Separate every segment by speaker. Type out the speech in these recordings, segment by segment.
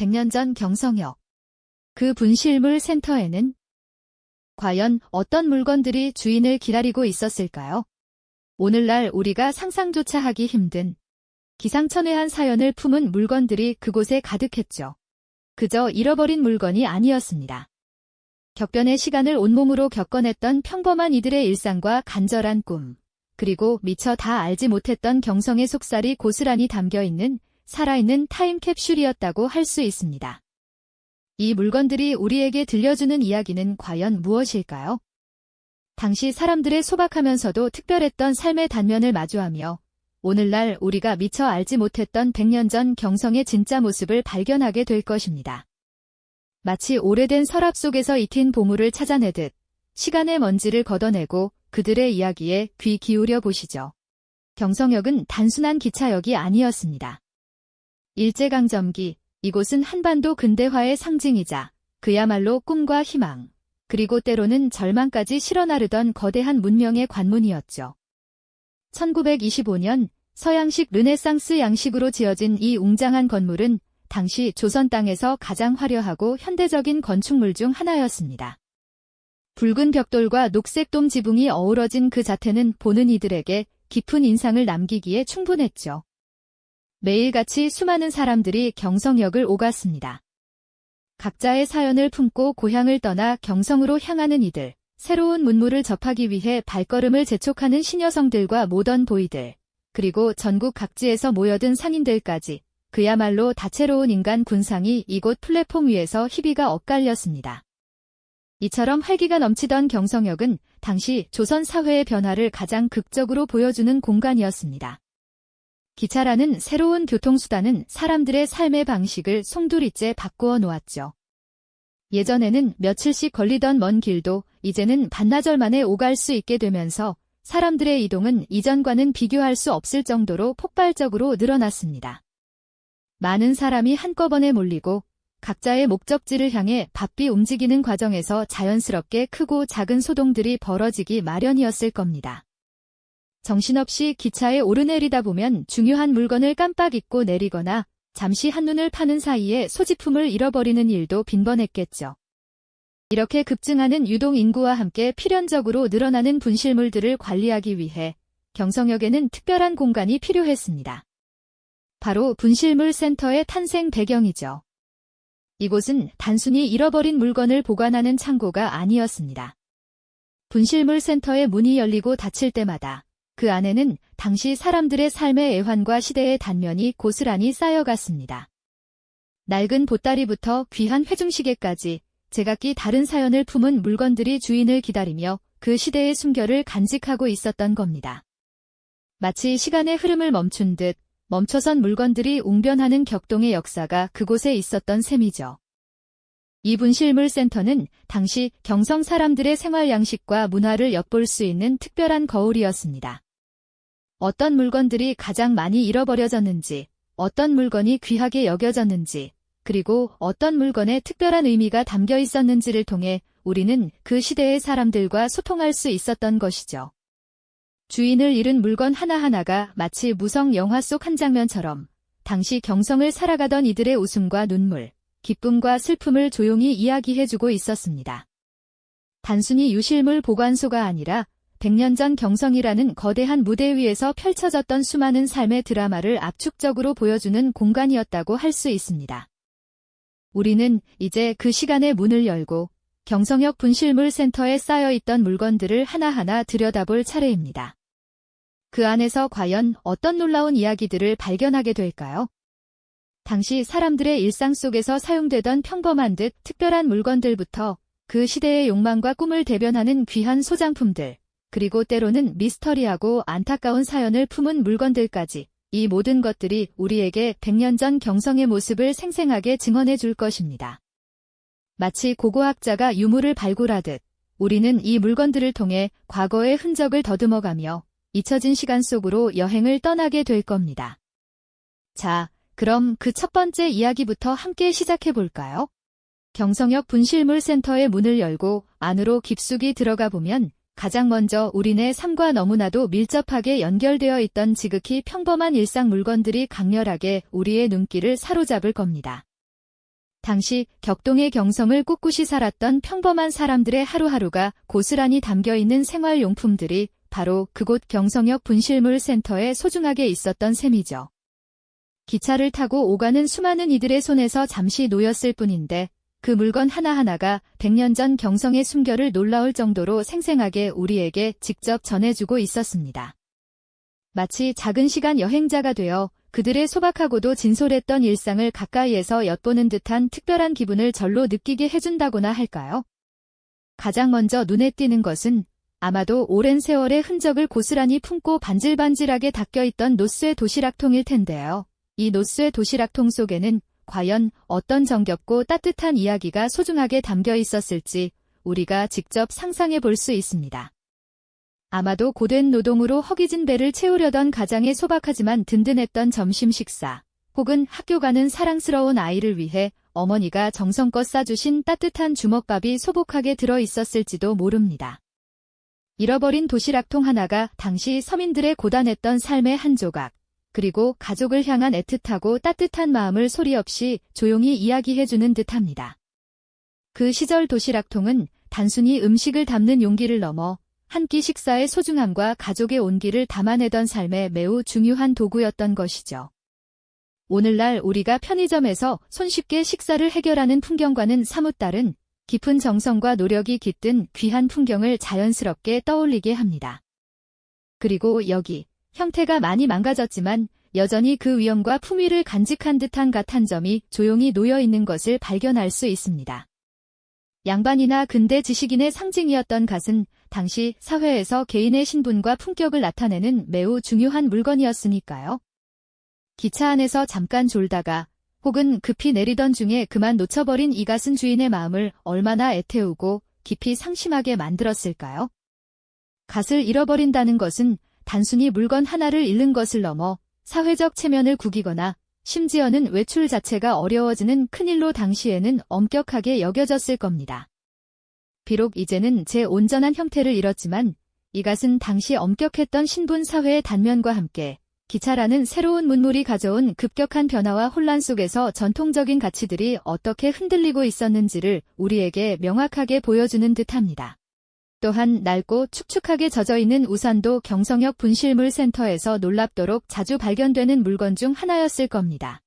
Speaker 1: 100년 전 경성역. 그 분실물 센터에는 과연 어떤 물건들이 주인을 기다리고 있었을까요? 오늘날 우리가 상상조차 하기 힘든 기상천외한 사연을 품은 물건들이 그곳에 가득했죠. 그저 잃어버린 물건이 아니었습니다. 격변의 시간을 온몸으로 겪어냈던 평범한 이들의 일상과 간절한 꿈, 그리고 미처 다 알지 못했던 경성의 속살이 고스란히 담겨있는 살아있는 타임캡슐이었다고 할 수 있습니다. 이 물건들이 우리에게 들려주는 이야기는 과연 무엇일까요? 당시 사람들의 소박하면서도 특별했던 삶의 단면을 마주하며 오늘날 우리가 미처 알지 못했던 100년 전 경성의 진짜 모습을 발견하게 될 것입니다. 마치 오래된 서랍 속에서 익힌 보물을 찾아내듯 시간의 먼지를 걷어내고 그들의 이야기에 귀 기울여 보시죠. 경성역은 단순한 기차역이 아니었습니다. 일제강점기, 이곳은 한반도 근대화의 상징이자 그야말로 꿈과 희망, 그리고 때로는 절망까지 실어나르던 거대한 문명의 관문이었죠. 1925년 서양식 르네상스 양식으로 지어진 이 웅장한 건물은 당시 조선 땅에서 가장 화려하고 현대적인 건축물 중 하나였습니다. 붉은 벽돌과 녹색 돔 지붕이 어우러진 그 자태는 보는 이들에게 깊은 인상을 남기기에 충분했죠. 매일같이 수많은 사람들이 경성역을 오갔습니다. 각자의 사연을 품고 고향을 떠나 경성으로 향하는 이들, 새로운 문물을 접하기 위해 발걸음을 재촉하는 시녀성들과 모던 보이들, 그리고 전국 각지에서 모여든 상인들까지 그야말로 다채로운 인간 군상이 이곳 플랫폼 위에서 희비가 엇갈렸습니다. 이처럼 활기가 넘치던 경성역은 당시 조선 사회의 변화를 가장 극적으로 보여주는 공간이었습니다. 기차라는 새로운 교통수단은 사람들의 삶의 방식을 송두리째 바꾸어 놓았죠. 예전에는 며칠씩 걸리던 먼 길도 이제는 반나절 만에 오갈 수 있게 되면서 사람들의 이동은 이전과는 비교할 수 없을 정도로 폭발적으로 늘어났습니다. 많은 사람이 한꺼번에 몰리고 각자의 목적지를 향해 바삐 움직이는 과정에서 자연스럽게 크고 작은 소동들이 벌어지기 마련이었을 겁니다. 정신없이 기차에 오르내리다 보면 중요한 물건을 깜빡 잊고 내리거나 잠시 한눈을 파는 사이에 소지품을 잃어버리는 일도 빈번했겠죠. 이렇게 급증하는 유동 인구와 함께 필연적으로 늘어나는 분실물들을 관리하기 위해 경성역에는 특별한 공간이 필요했습니다. 바로 분실물 센터의 탄생 배경이죠. 이곳은 단순히 잃어버린 물건을 보관하는 창고가 아니었습니다. 분실물 센터의 문이 열리고 닫힐 때마다 그 안에는 당시 사람들의 삶의 애환과 시대의 단면이 고스란히 쌓여갔습니다. 낡은 보따리부터 귀한 회중시계까지 제각기 다른 사연을 품은 물건들이 주인을 기다리며 그 시대의 숨결을 간직하고 있었던 겁니다. 마치 시간의 흐름을 멈춘 듯 멈춰선 물건들이 웅변하는 격동의 역사가 그곳에 있었던 셈이죠. 이 분실물 센터는 당시 경성 사람들의 생활 양식과 문화를 엿볼 수 있는 특별한 거울이었습니다. 어떤 물건들이 가장 많이 잃어버려졌는지, 어떤 물건이 귀하게 여겨졌는지, 그리고 어떤 물건에 특별한 의미가 담겨 있었는지를 통해 우리는 그 시대의 사람들과 소통할 수 있었던 것이죠. 주인을 잃은 물건 하나하나가 마치 무성 영화 속 한 장면처럼 당시 경성을 살아가던 이들의 웃음과 눈물, 기쁨과 슬픔을 조용히 이야기해주고 있었습니다. 단순히 유실물 보관소가 아니라 100년 전 경성이라는 거대한 무대 위에서 펼쳐졌던 수많은 삶의 드라마를 압축적으로 보여주는 공간이었다고 할 수 있습니다. 우리는 이제 그 시간의 문을 열고 경성역 분실물 센터에 쌓여있던 물건들을 하나하나 들여다볼 차례입니다. 그 안에서 과연 어떤 놀라운 이야기들을 발견하게 될까요? 당시 사람들의 일상 속에서 사용되던 평범한 듯 특별한 물건들부터 그 시대의 욕망과 꿈을 대변하는 귀한 소장품들, 그리고 때로는 미스터리하고 안타까운 사연을 품은 물건들까지 이 모든 것들이 우리에게 100년 전 경성의 모습을 생생하게 증언해 줄 것입니다. 마치 고고학자가 유물을 발굴하듯 우리는 이 물건들을 통해 과거의 흔적을 더듬어가며 잊혀진 시간 속으로 여행을 떠나게 될 겁니다. 자, 그럼 그 첫 번째 이야기부터 함께 시작해 볼까요? 경성역 분실물 센터의 문을 열고 안으로 깊숙이 들어가 보면 가장 먼저 우리네 삶과 너무나도 밀접하게 연결되어 있던 지극히 평범한 일상 물건들이 강렬하게 우리의 눈길을 사로잡을 겁니다. 당시 격동의 경성을 꿋꿋이 살았던 평범한 사람들의 하루하루가 고스란히 담겨있는 생활용품들이 바로 그곳 경성역 분실물 센터에 소중하게 있었던 셈이죠. 기차를 타고 오가는 수많은 이들의 손에서 잠시 놓였을 뿐인데 그 물건 하나하나가 100년 전 경성의 숨결을 놀라울 정도로 생생하게 우리에게 직접 전해주고 있었습니다. 마치 작은 시간 여행자가 되어 그들의 소박하고도 진솔했던 일상을 가까이에서 엿보는 듯한 특별한 기분을 절로 느끼게 해준다고나 할까요? 가장 먼저 눈에 띄는 것은 아마도 오랜 세월의 흔적을 고스란히 품고 반질반질하게 닦여있던 노쇠 도시락통일 텐데요. 이 노쇠 도시락통 속에는 과연 어떤 정겹고 따뜻한 이야기가 소중하게 담겨 있었을지 우리가 직접 상상해 볼 수 있습니다. 아마도 고된 노동으로 허기진 배를 채우려던 가장의 소박하지만 든든했던 점심 식사, 혹은 학교 가는 사랑스러운 아이를 위해 어머니가 정성껏 싸주신 따뜻한 주먹밥이 소복하게 들어 있었을지도 모릅니다. 잃어버린 도시락통 하나가 당시 서민들의 고단했던 삶의 한 조각, 그리고 가족을 향한 애틋하고 따뜻한 마음을 소리 없이 조용히 이야기해주는 듯합니다. 그 시절 도시락통은 단순히 음식을 담는 용기를 넘어 한 끼 식사의 소중함과 가족의 온기를 담아내던 삶에 매우 중요한 도구였던 것이죠. 오늘날 우리가 편의점에서 손쉽게 식사를 해결하는 풍경과는 사뭇 다른 깊은 정성과 노력이 깃든 귀한 풍경을 자연스럽게 떠올리게 합니다. 그리고 여기 형태가 많이 망가졌지만 여전히 그 위엄과 품위를 간직한 듯한 갓 한 점이 조용히 놓여 있는 것을 발견할 수 있습니다. 양반이나 근대 지식인의 상징이었던 갓은 당시 사회에서 개인의 신분과 품격을 나타내는 매우 중요한 물건이었으니까요. 기차 안에서 잠깐 졸다가 혹은 급히 내리던 중에 그만 놓쳐버린 이 갓은 주인의 마음을 얼마나 애태우고 깊이 상심하게 만들었을까요? 갓을 잃어버린다는 것은 단순히 물건 하나를 잃는 것을 넘어 사회적 체면을 구기거나 심지어는 외출 자체가 어려워지는 큰일로 당시에는 엄격하게 여겨졌을 겁니다. 비록 이제는 제 온전한 형태를 잃었지만 이것은 당시 엄격했던 신분 사회의 단면과 함께 기차라는 새로운 문물이 가져온 급격한 변화와 혼란 속에서 전통적인 가치들이 어떻게 흔들리고 있었는지를 우리에게 명확하게 보여주는 듯합니다. 또한 낡고 축축하게 젖어있는 우산도 경성역 분실물 센터에서 놀랍도록 자주 발견되는 물건 중 하나였을 겁니다.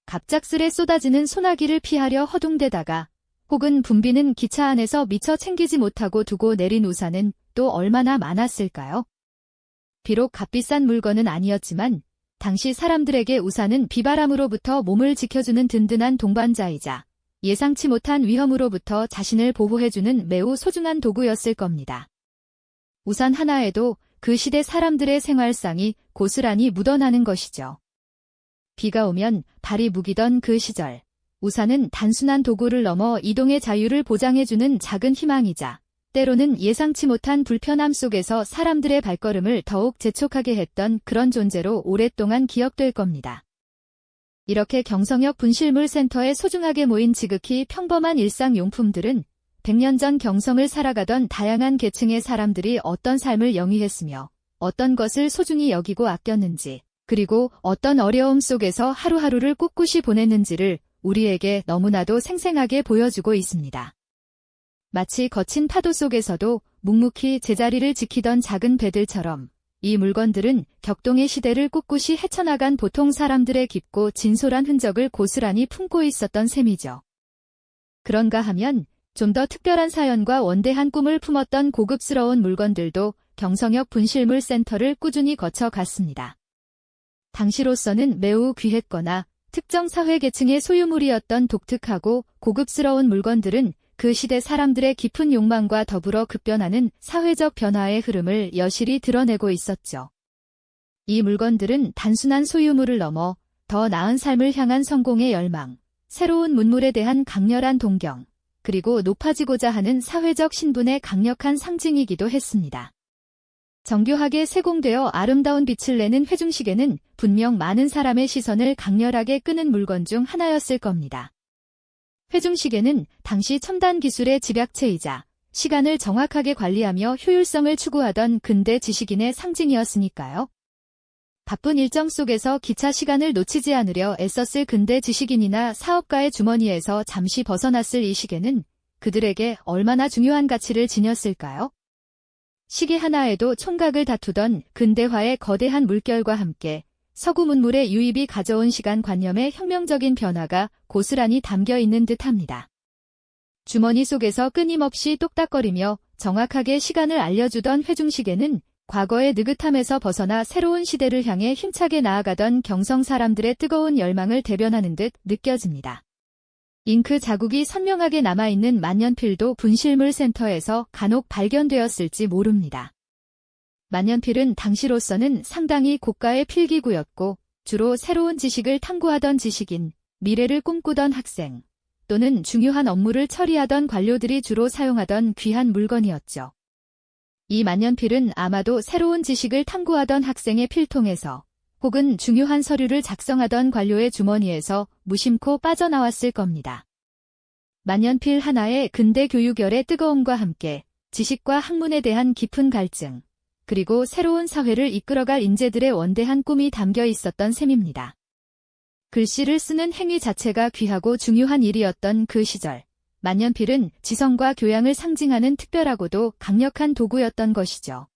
Speaker 1: 갑작스레 쏟아지는 소나기를 피하려 허둥대다가 혹은 붐비는 기차 안에서 미처 챙기지 못하고 두고 내린 우산은 또 얼마나 많았을까요? 비록 값비싼 물건은 아니었지만 당시 사람들에게 우산은 비바람으로부터 몸을 지켜주는 든든한 동반자이자 예상치 못한 위험으로부터 자신을 보호해주는 매우 소중한 도구였을 겁니다. 우산 하나에도 그 시대 사람들의 생활상이 고스란히 묻어나는 것이죠. 비가 오면 발이 무기던 그 시절, 우산은 단순한 도구를 넘어 이동의 자유를 보장해주는 작은 희망이자 때로는 예상치 못한 불편함 속에서 사람들의 발걸음을 더욱 재촉하게 했던 그런 존재로 오랫동안 기억될 겁니다. 이렇게 경성역 분실물 센터에 소중하게 모인 지극히 평범한 일상용품들은 100년 전 경성을 살아가던 다양한 계층의 사람들이 어떤 삶을 영위했으며 어떤 것을 소중히 여기고 아꼈는지, 그리고 어떤 어려움 속에서 하루하루를 꿋꿋이 보냈는지를 우리에게 너무나도 생생하게 보여주고 있습니다. 마치 거친 파도 속에서도 묵묵히 제자리를 지키던 작은 배들처럼 이 물건들은 격동의 시대를 꿋꿋이 헤쳐나간 보통 사람들의 깊고 진솔한 흔적을 고스란히 품고 있었던 셈이죠. 그런가 하면 좀 더 특별한 사연과 원대한 꿈을 품었던 고급스러운 물건들도 경성역 분실물 센터를 꾸준히 거쳐갔습니다. 당시로서는 매우 귀했거나 특정 사회계층의 소유물이었던 독특하고 고급스러운 물건들은 그 시대 사람들의 깊은 욕망과 더불어 급변하는 사회적 변화의 흐름을 여실히 드러내고 있었죠. 이 물건들은 단순한 소유물을 넘어 더 나은 삶을 향한 성공의 열망, 새로운 문물에 대한 강렬한 동경, 그리고 높아지고자 하는 사회적 신분의 강력한 상징이기도 했습니다. 정교하게 세공되어 아름다운 빛을 내는 회중시계는 분명 많은 사람의 시선을 강렬하게 끄는 물건 중 하나였을 겁니다. 회중시계는 당시 첨단 기술의 집약체이자 시간을 정확하게 관리하며 효율성을 추구하던 근대 지식인의 상징이었으니까요. 바쁜 일정 속에서 기차 시간을 놓치지 않으려 애썼을 근대 지식인이나 사업가의 주머니에서 잠시 벗어났을 이 시계는 그들에게 얼마나 중요한 가치를 지녔을까요? 시계 하나에도 총각을 다투던 근대화의 거대한 물결과 함께 서구 문물의 유입이 가져온 시간관념의 혁명적인 변화가 고스란히 담겨 있는 듯합니다. 주머니 속에서 끊임없이 똑딱거리며 정확하게 시간을 알려주던 회중시계는 과거의 느긋함에서 벗어나 새로운 시대를 향해 힘차게 나아가던 경성 사람들의 뜨거운 열망을 대변하는 듯 느껴집니다. 잉크 자국이 선명하게 남아있는 만년필도 분실물 센터에서 간혹 발견되었을지 모릅니다. 만년필은 당시로서는 상당히 고가의 필기구였고 주로 새로운 지식을 탐구하던 지식인, 미래를 꿈꾸던 학생, 또는 중요한 업무를 처리하던 관료들이 주로 사용하던 귀한 물건이었죠. 이 만년필은 아마도 새로운 지식을 탐구하던 학생의 필통에서 혹은 중요한 서류를 작성하던 관료의 주머니에서 무심코 빠져나왔을 겁니다. 만년필 하나의 근대 교육열의 뜨거움과 함께 지식과 학문에 대한 깊은 갈증, 그리고 새로운 사회를 이끌어갈 인재들의 원대한 꿈이 담겨 있었던 셈입니다. 글씨를 쓰는 행위 자체가 귀하고 중요한 일이었던 그 시절, 만년필은 지성과 교양을 상징하는 특별하고도 강력한 도구였던 것이죠.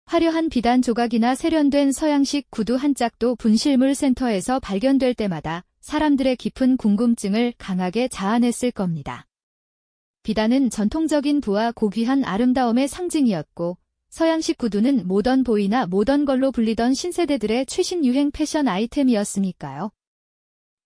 Speaker 1: 화려한 비단 조각이나 세련된 서양식 구두 한 짝도 분실물 센터에서 발견될 때마다 사람들의 깊은 궁금증을 강하게 자아냈을 겁니다. 비단은 전통적인 부와 고귀한 아름다움의 상징이었고, 서양식 구두는 모던 보이나 모던걸로 불리던 신세대들의 최신 유행 패션 아이템이었으니까요.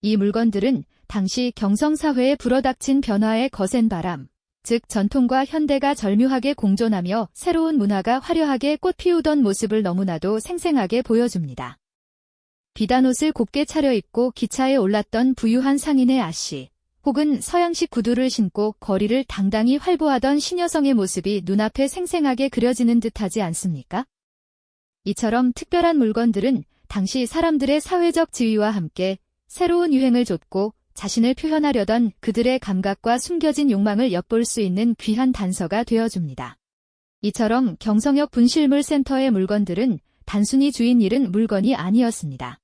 Speaker 1: 이 물건들은 당시 경성사회에 불어닥친 변화의 거센 바람, 즉 전통과 현대가 절묘하게 공존하며 새로운 문화가 화려하게 꽃피우던 모습을 너무나도 생생하게 보여줍니다. 비단옷을 곱게 차려입고 기차에 올랐던 부유한 상인의 아씨, 혹은 서양식 구두를 신고 거리를 당당히 활보하던 시녀성의 모습이 눈앞에 생생하게 그려지는 듯하지 않습니까? 이처럼 특별한 물건들은 당시 사람들의 사회적 지위와 함께 새로운 유행을 좇고 자신을 표현하려던 그들의 감각과 숨겨진 욕망을 엿볼 수 있는 귀한 단서가 되어줍니다. 이처럼 경성역 분실물 센터의 물건들은 단순히 주인 잃은 물건이 아니었습니다.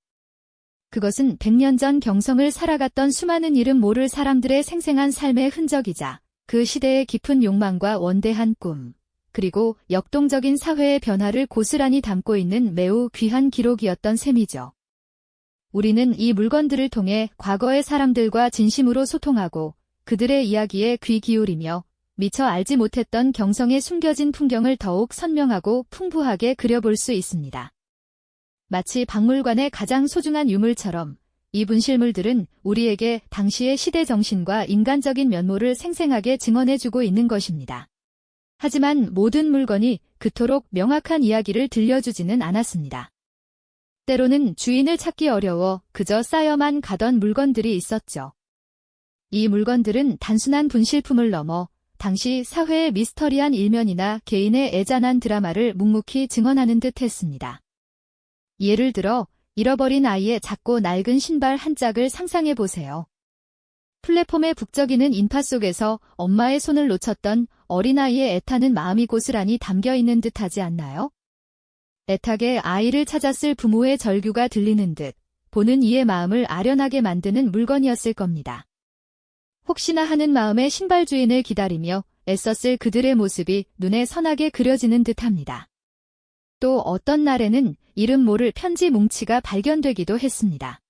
Speaker 1: 그것은 100년 전 경성을 살아갔던 수많은 이름 모를 사람들의 생생한 삶의 흔적이자 그 시대의 깊은 욕망과 원대한 꿈, 그리고 역동적인 사회의 변화를 고스란히 담고 있는 매우 귀한 기록이었던 셈이죠. 우리는 이 물건들을 통해 과거의 사람들과 진심으로 소통하고 그들의 이야기에 귀 기울이며 미처 알지 못했던 경성의 숨겨진 풍경을 더욱 선명하고 풍부하게 그려볼 수 있습니다. 마치 박물관의 가장 소중한 유물처럼 이 분실물들은 우리에게 당시의 시대 정신과 인간적인 면모를 생생하게 증언해주고 있는 것입니다. 하지만 모든 물건이 그토록 명확한 이야기를 들려주지는 않았습니다. 때로는 주인을 찾기 어려워 그저 쌓여만 가던 물건들이 있었죠. 이 물건들은 단순한 분실품을 넘어 당시 사회의 미스터리한 일면이나 개인의 애잔한 드라마를 묵묵히 증언하는 듯 했습니다. 예를 들어 잃어버린 아이의 작고 낡은 신발 한 짝을 상상해 보세요. 플랫폼에 북적이는 인파 속에서 엄마의 손을 놓쳤던 어린아이의 애타는 마음이 고스란히 담겨 있는 듯하지 않나요? 애타게 아이를 찾았을 부모의 절규가 들리는 듯 보는 이의 마음을 아련하게 만드는 물건이었을 겁니다. 혹시나 하는 마음에 신발 주인을 기다리며 애썼을 그들의 모습이 눈에 선하게 그려지는 듯합니다. 또 어떤 날에는 이름 모를 편지 뭉치가 발견되기도 했습니다.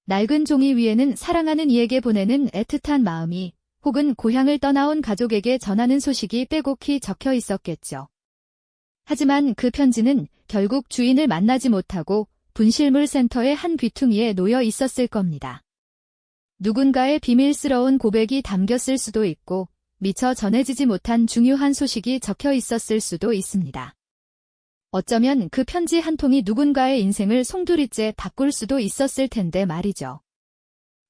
Speaker 1: 낡은 종이 위에는 사랑하는 이에게 보내는 애틋한 마음이 혹은 고향을 떠나온 가족에게 전하는 소식이 빼곡히 적혀 있었겠죠. 하지만 그 편지는 결국 주인을 만나지 못하고 분실물 센터의 한 귀퉁이에 놓여 있었을 겁니다. 누군가의 비밀스러운 고백이 담겼을 수도 있고 미처 전해지지 못한 중요한 소식이 적혀 있었을 수도 있습니다. 어쩌면 그 편지 한 통이 누군가의 인생을 송두리째 바꿀 수도 있었을 텐데 말이죠.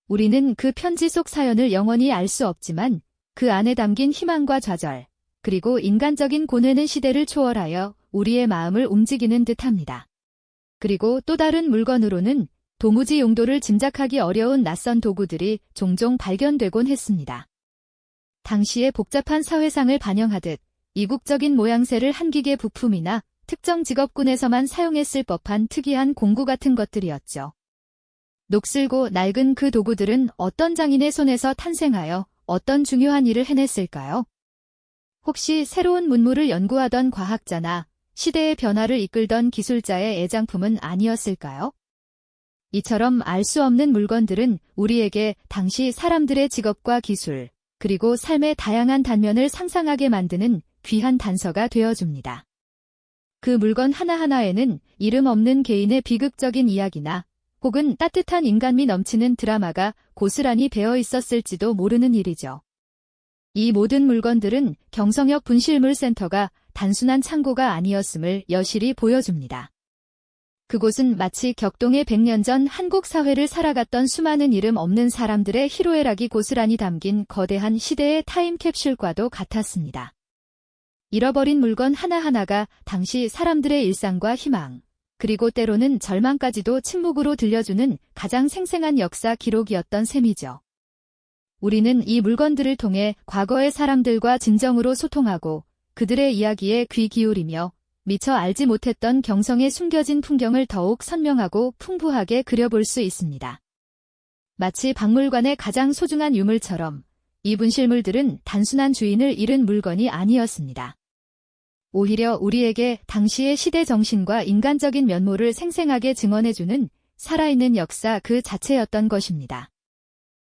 Speaker 1: 우리는 그 편지 속 사연을 영원히 알 수 없지만 그 안에 담긴 희망과 좌절, 그리고 인간적인 고뇌는 시대를 초월하여 우리의 마음을 움직이는 듯합니다. 그리고 또 다른 물건으로는 도무지 용도를 짐작하기 어려운 낯선 도구들이 종종 발견되곤 했습니다. 당시의 복잡한 사회상을 반영하듯 이국적인 모양새를 한 기계 부품이나 특정 직업군에서만 사용했을 법한 특이한 공구 같은 것들이었죠. 녹슬고 낡은 그 도구들은 어떤 장인의 손에서 탄생하여 어떤 중요한 일을 해냈을까요? 혹시 새로운 문물을 연구하던 과학자나 시대의 변화를 이끌던 기술자의 애장품은 아니었을까요? 이처럼 알 수 없는 물건들은 우리에게 당시 사람들의 직업과 기술, 그리고 삶의 다양한 단면을 상상하게 만드는 귀한 단서가 되어줍니다. 그 물건 하나하나에는 이름 없는 개인의 비극적인 이야기나 혹은 따뜻한 인간미 넘치는 드라마가 고스란히 배어 있었을지도 모르는 일이죠. 이 모든 물건들은 경성역 분실물센터가 단순한 창고가 아니었음을 여실히 보여줍니다. 그곳은 마치 격동의 100년 전 한국 사회를 살아갔던 수많은 이름 없는 사람들의 희로애락이 고스란히 담긴 거대한 시대의 타임캡슐과도 같았습니다. 잃어버린 물건 하나하나가 당시 사람들의 일상과 희망, 그리고 때로는 절망까지도 침묵으로 들려주는 가장 생생한 역사 기록이었던 셈이죠. 우리는 이 물건들을 통해 과거의 사람들과 진정으로 소통하고 그들의 이야기에 귀 기울이며 미처 알지 못했던 경성의 숨겨진 풍경을 더욱 선명하고 풍부하게 그려볼 수 있습니다. 마치 박물관의 가장 소중한 유물처럼 이 분실물들은 단순한 주인을 잃은 물건이 아니었습니다. 오히려 우리에게 당시의 시대 정신과 인간적인 면모를 생생하게 증언해주는 살아있는 역사 그 자체였던 것입니다.